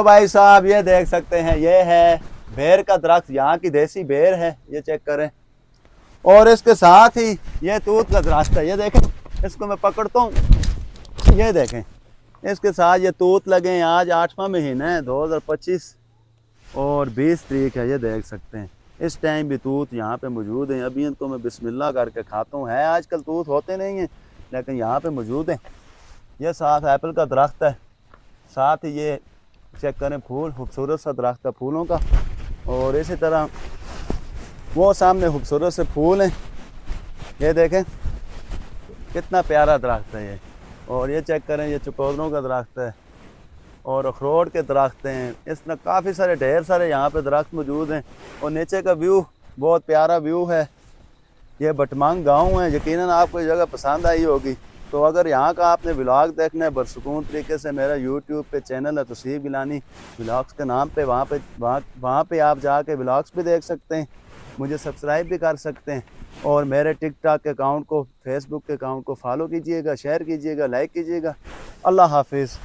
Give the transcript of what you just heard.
तो भाई साहब ये देख सकते हैं, ये है बेर का दरख्त, यहाँ की देसी बेर है, ये चेक करें। और इसके साथ ही ये तूत का दरख्त है, ये देखें, इसको मैं पकड़ता हूँ, ये देखें, इसके साथ ये तूत लगे हैं। आज 8वां महीना है 2025 और 20 तारीख है, ये देख सकते हैं। इस टाइम भी तूत यहाँ पे मौजूद हैं। अभी इनको मैं बिस्मिल्लाह करके खाता हूँ। है आजकल तूत होते नहीं हैं, लेकिन यहाँ पे मौजूद हैं। ये साथ एप्पल का दरख्त है, साथ ही ये चेक करें फूल, खूबसूरत सा दरख्त है फूलों का। और इसी तरह वो सामने खूबसूरत से फूल हैं, ये देखें कितना प्यारा दरख्त है ये। और ये चेक करें, ये चकोतरों का दरख्त है और अखरोट के दरख्त हैं। इस तरह काफ़ी सारे ढेर सारे यहाँ पे दरख्त मौजूद हैं। और नीचे का व्यू बहुत प्यारा व्यू है। ये बटमांग गांव है, यकीनन आपको ये जगह पसंद आई होगी। तो अगर यहाँ का आपने व्लॉग देखना है बरसुकून तरीके से, मेरा यूट्यूब पे चैनल है तौसीफ गिलानी व्लॉग्स के नाम पे, वहाँ पे आप जाके व्लॉग्स भी देख सकते हैं, मुझे सब्सक्राइब भी कर सकते हैं। और मेरे टिकटॉक के अकाउंट को, फेसबुक के अकाउंट को फॉलो कीजिएगा, शेयर कीजिएगा, लाइक कीजिएगा। अल्लाह हाफिज़।